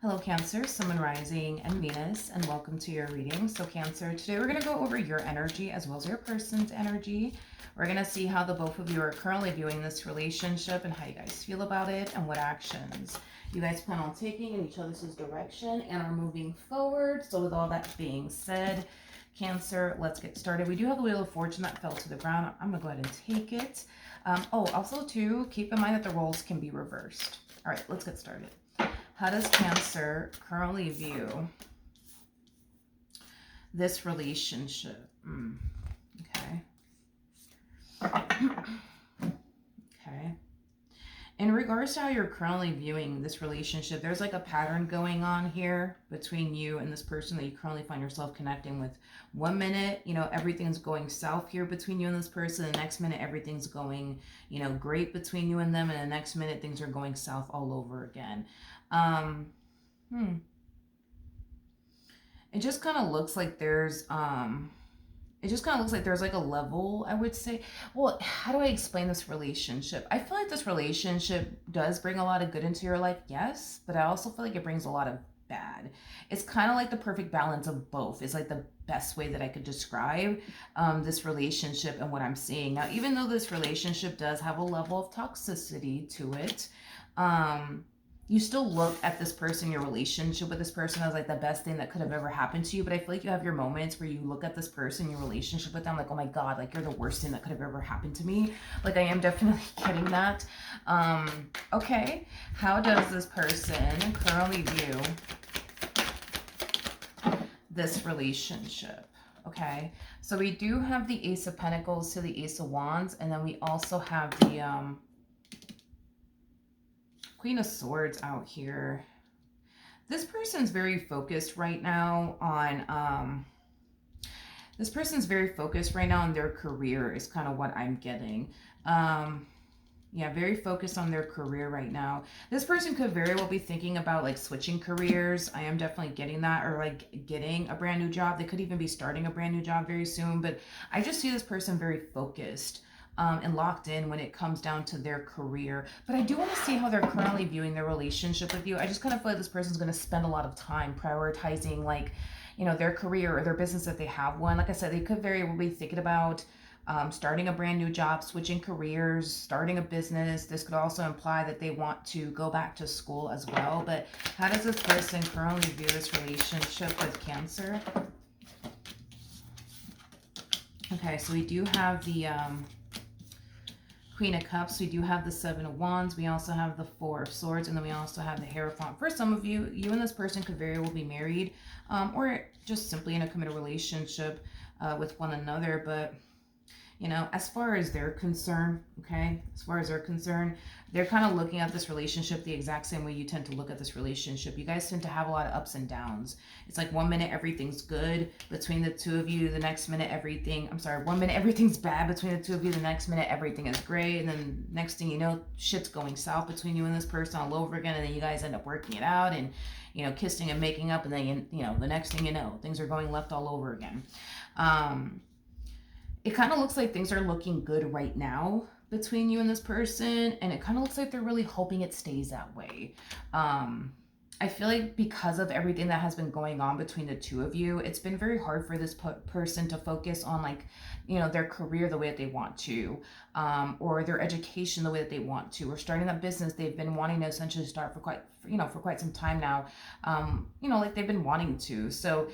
Hello Cancer, Sun, Moon, Rising, and Venus, and welcome to your reading. So Cancer, today we're going to go over your energy as well as your person's energy. We're going to see how the both of you are currently viewing this relationship and how you guys feel about it and what actions you guys plan on taking in each other's direction and are moving forward. So with all that being said, Cancer, let's get started. We do have the Wheel of Fortune that fell to the ground. I'm going to go ahead and take it. Also too, keep in mind that the roles can be reversed. All right, let's get started. How does Cancer currently view this relationship? Okay. Okay. In regards to how you're currently viewing this relationship, there's like a pattern going on here between you and this person that you currently find yourself connecting with. 1 minute, everything's going south here between you and this person. The next minute, everything's going, great between you and them. And the next minute, things are going south all over again. It just kind of looks like there's like a level, I would say. Well, how do I explain this relationship? I feel like this relationship does bring a lot of good into your life, yes, but I also feel like it brings a lot of bad. It's kind of like the perfect balance of both is like the best way that I could describe this relationship and what I'm seeing. Now, even though this relationship does have a level of toxicity to it, you still look at this person, your relationship with this person, as like the best thing that could have ever happened to you. But I feel like you have your moments where you look at this person, your relationship with them, like, oh my God, like you're the worst thing that could have ever happened to me. Like I am definitely getting that. Okay. How does this person currently view this relationship? Okay. So we do have the Ace of Pentacles to the Ace of Wands. And then we also have the, Queen of Swords out here. This person's very focused right now on their career is kind of what I'm getting. Yeah, very focused on their career right now. This person could very well be thinking about like switching careers. I am definitely getting that, or like getting a brand new job. They could even be starting a brand new job very soon, but I just see this person very focused and locked in when it comes down to their career. But I do want to see how they're currently viewing their relationship with you. I just kind of feel like this person's going to spend a lot of time prioritizing like, their career or their business if they have one. Like I said, they could very well be thinking about starting a brand new job, switching careers, starting a business. This could also imply that they want to go back to school as well. But how does this person currently view this relationship with Cancer? Okay, so we do have the Queen of Cups, we do have the Seven of Wands, we also have the Four of Swords, and then we also have the Hierophant. For some of you, you and this person could very well be married or just simply in a committed relationship with one another. But, as far as they're concerned, they're kind of looking at this relationship the exact same way you tend to look at this relationship. You guys tend to have a lot of ups and downs. It's like 1 minute everything's good between the two of you, the next minute 1 minute everything's bad between the two of you, the next minute everything is great, and then next thing you know, shit's going south between you and this person all over again, and then you guys end up working it out and kissing and making up, and then the next thing you know, things are going left all over again. It kind of looks like things are looking good right now between you and this person, and it kind of looks like they're really hoping it stays that way. I feel like because of everything that has been going on between the two of you, it's been very hard for this person to focus on like, their career the way that they want to, or their education the way that they want to, or starting a business they've been wanting to essentially start for quite some time now. Like they've been wanting to. So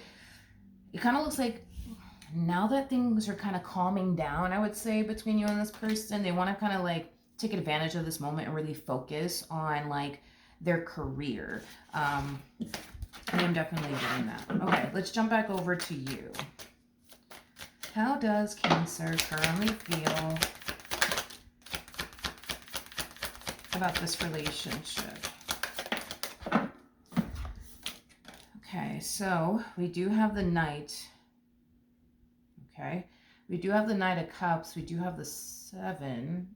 it kind of looks like now that things are kind of calming down, I would say, between you and this person, they want to kind of like take advantage of this moment and really focus on like their career. I am definitely getting that. Okay, let's jump back over to you. How does Cancer currently feel about this relationship? Okay, so we do have the Knight. Okay, we do have the Knight of Cups, we do have the Seven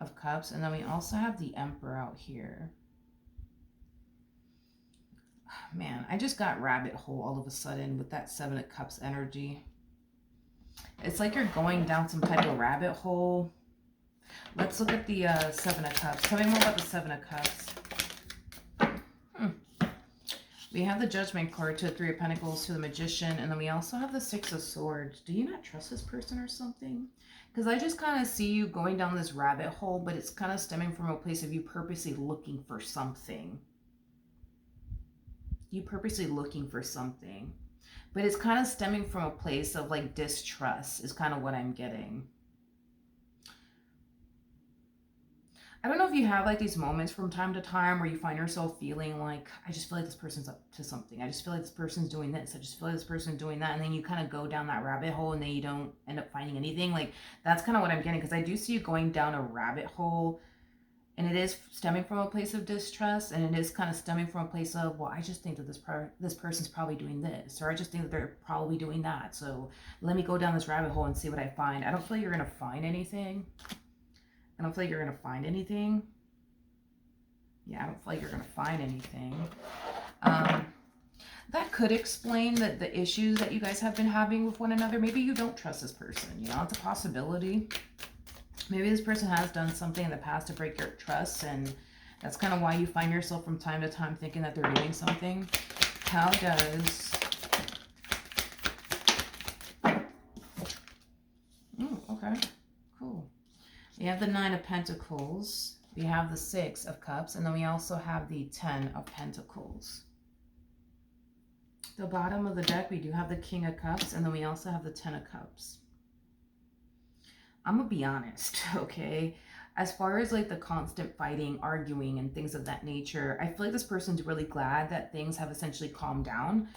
of Cups, and then we also have the Emperor out here. Man, I just got rabbit hole all of a sudden with that Seven of Cups energy. It's like you're going down some type of rabbit hole. Let's look at the Seven of Cups. Tell me more about the Seven of Cups. We have the Judgment card to the Three of Pentacles to the Magician, and then we also have the Six of Swords. Do you not trust this person or something? Because I just kind of see you going down this rabbit hole, but it's kind of stemming from a place of you purposely looking for something. You purposely looking for something. But it's kind of stemming from a place of like distrust is kind of what I'm getting. I don't know if you have like these moments from time to time where you find yourself feeling like, I just feel like this person's up to something. I just feel like this person's doing this. I just feel like this person's doing that. And then you kind of go down that rabbit hole and then you don't end up finding anything. Like that's kind of what I'm getting, because I do see you going down a rabbit hole, and it is stemming from a place of distrust, and it is kind of stemming from a place of, well, I just think that this person's probably doing this, or I just think that they're probably doing that. So let me go down this rabbit hole and see what I find. I don't feel like you're going to find anything. I don't feel like you're going to find anything. Yeah, I don't feel like you're going to find anything. That could explain the issues that you guys have been having with one another. Maybe you don't trust this person. You know, it's a possibility. Maybe this person has done something in the past to break your trust, and that's kind of why you find yourself from time to time thinking that they're doing something. How does... okay. Cool. We have the Nine of Pentacles. We have the Six of Cups. And then we also have the Ten of Pentacles. The bottom of the deck, we do have the King of Cups. And then we also have the Ten of Cups. I'm going to be honest, okay? As far as like the constant fighting, arguing, and things of that nature, I feel like this person's really glad that things have essentially calmed down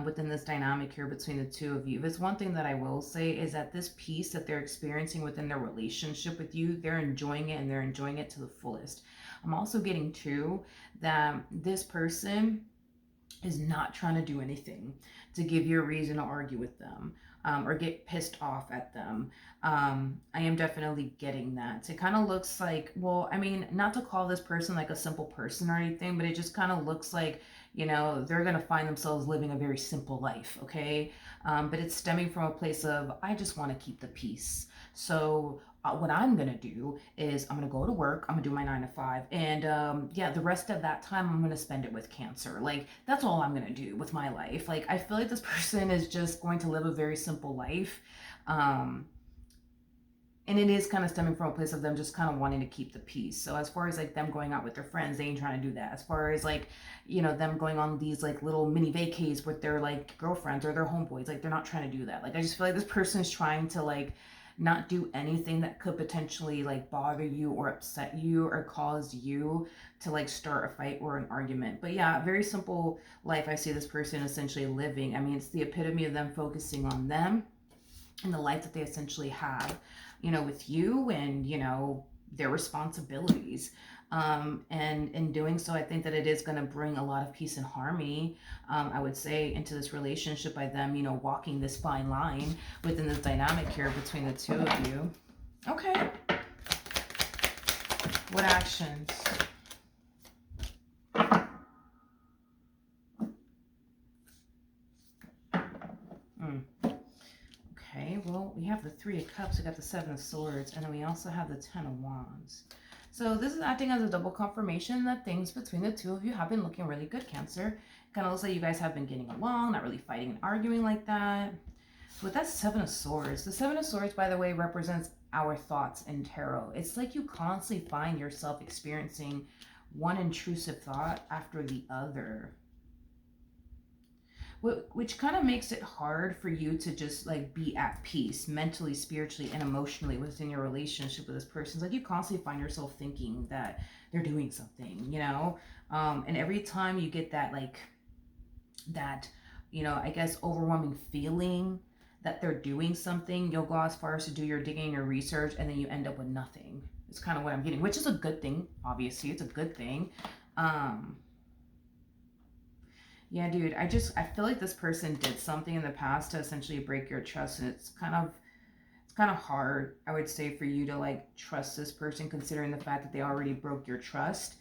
within this dynamic here between the two of you. There's one thing that I will say is that this peace that they're experiencing within their relationship with you, they're enjoying it, and they're enjoying it to the fullest. I'm also getting too that this person is not trying to do anything to give you a reason to argue with them. Or get pissed off at them. I am definitely getting that. It kind of looks like, well, I mean, not to call this person like a simple person or anything, but it just kind of looks like, you know, they're going to find themselves living a very simple life, okay? But it's stemming from a place of, I just want to keep the peace. So what I'm going to do is I'm going to go to work. I'm going to do my 9 to 5. And yeah, the rest of that time, I'm going to spend it with Cancer. Like, that's all I'm going to do with my life. Like, I feel like this person is just going to live a very simple life. And it is kind of stemming from a place of them just kind of wanting to keep the peace. So as far as like them going out with their friends, they ain't trying to do that. As far as like, you know, them going on these like little mini vacays with their like girlfriends or their homeboys, like they're not trying to do that. Like, I just feel like this person is trying to like not do anything that could potentially like bother you or upset you or cause you to like start a fight or an argument. But yeah, very simple life I see this person essentially living. I mean, it's the epitome of them focusing on them and the life that they essentially have, you know, with you and, you know, their responsibilities. And in doing so, I think that it is going to bring a lot of peace and harmony, I would say, into this relationship by them, you know, walking this fine line within this dynamic here between the two of you. Okay. What actions? Okay, well, we have the Three of Cups, we got the Seven of Swords, and then we also have the Ten of Wands. So this is acting as a double confirmation that things between the two of you have been looking really good, Cancer. Kind of looks like you guys have been getting along, not really fighting and arguing like that. With that Seven of Swords, the Seven of Swords, by the way, represents our thoughts in tarot. It's like you constantly find yourself experiencing one intrusive thought after the other, which kind of makes it hard for you to just like be at peace mentally, spiritually, and emotionally within your relationship with this person. It's like you constantly find yourself thinking that they're doing something, you know, and every time you get that like that, you know, I guess overwhelming feeling that they're doing something, you'll go as far as to do your digging and your research, and then you end up with nothing. It's kind of what I'm getting, which is a good thing. Obviously, it's a good thing. Yeah, dude, I feel like this person did something in the past to essentially break your trust, and it's kind of hard, I would say, for you to like trust this person, considering the fact that they already broke your trust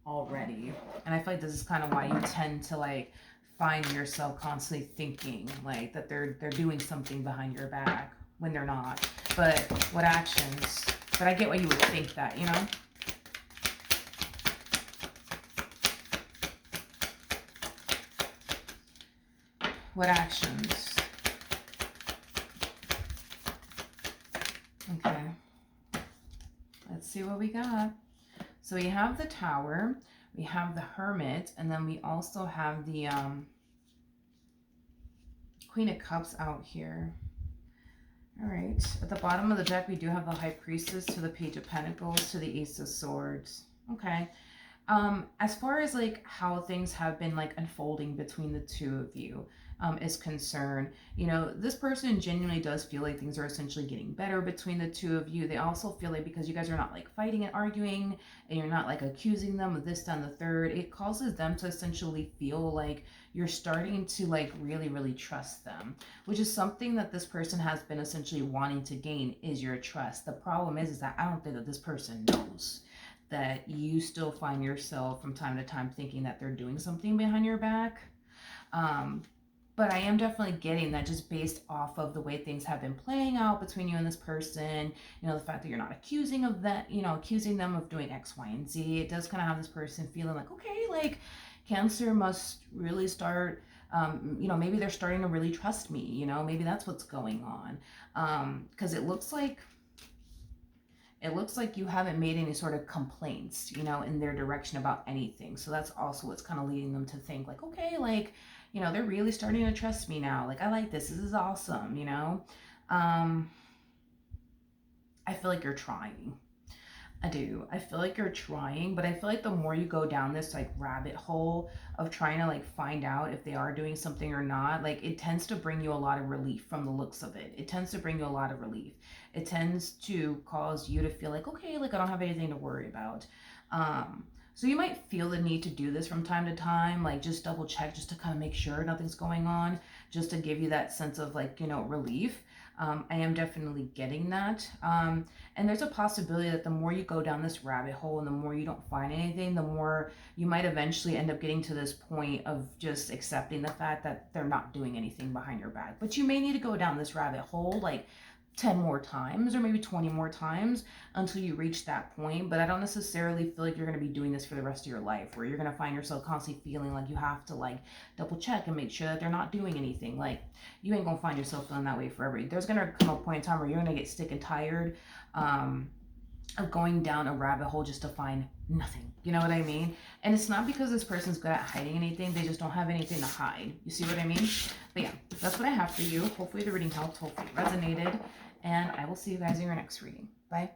already. And I feel like this is kind of why you tend to like find yourself constantly thinking like that they're doing something behind your back when they're not. But what actions? But I get why you would think that, you know? What actions? Okay. Let's see what we got. So we have the Tower, we have the Hermit, and then we also have the Queen of Cups out here. All right. At the bottom of the deck, we do have the High Priestess to the Page of Pentacles to the Ace of Swords. Okay. As far as like how things have been like unfolding between the two of you is concerned, you know, this person genuinely does feel like things are essentially getting better between the two of you. They also feel like because you guys are not like fighting and arguing and you're not like accusing them of this, that, and the third, it causes them to essentially feel like you're starting to like really trust them, which is something that this person has been essentially wanting to gain, is your trust. The problem is that I don't think that this person knows that you still find yourself from time to time thinking that they're doing something behind your back. But I am definitely getting that just based off of the way things have been playing out between you and this person, you know, the fact that you're not accusing of that, you know, accusing them of doing X, Y, and Z. It does kind of have this person feeling like, okay, like Cancer must really start, you know, maybe they're starting to really trust me, you know, maybe that's what's going on. Because it looks like you haven't made any sort of complaints, you know, in their direction about anything. So that's also what's kind of leading them to think like, okay, like, you know, they're really starting to trust me now. Like, I like this. This is awesome, you know. I feel like you're trying. I do. I feel like you're trying, but I feel like the more you go down this like rabbit hole of trying to like find out if they are doing something or not, like it tends to bring you a lot of relief from the looks of it. It tends to bring you a lot of relief. It tends to cause you to feel like, okay, like I don't have anything to worry about. So you might feel the need to do this from time to time, like just double check just to kind of make sure nothing's going on, just to give you that sense of like, you know, relief. I am definitely getting that. And there's a possibility that the more you go down this rabbit hole and the more you don't find anything, the more you might eventually end up getting to this point of just accepting the fact that they're not doing anything behind your back. But you may need to go down this rabbit hole like 10 more times or maybe 20 more times until you reach that point. But I don't necessarily feel like you're going to be doing this for the rest of your life, where you're going to find yourself constantly feeling like you have to like double check and make sure that they're not doing anything. Like, you ain't going to find yourself feeling that way forever. There's going to come a point in time where you're going to get sick and tired of going down a rabbit hole just to find nothing. You know what I mean? And it's not because this person's good at hiding anything. They just don't have anything to hide. You see what I mean? But yeah, that's what I have for you. Hopefully the reading helped. Hopefully it resonated. And I will see you guys in your next reading. Bye.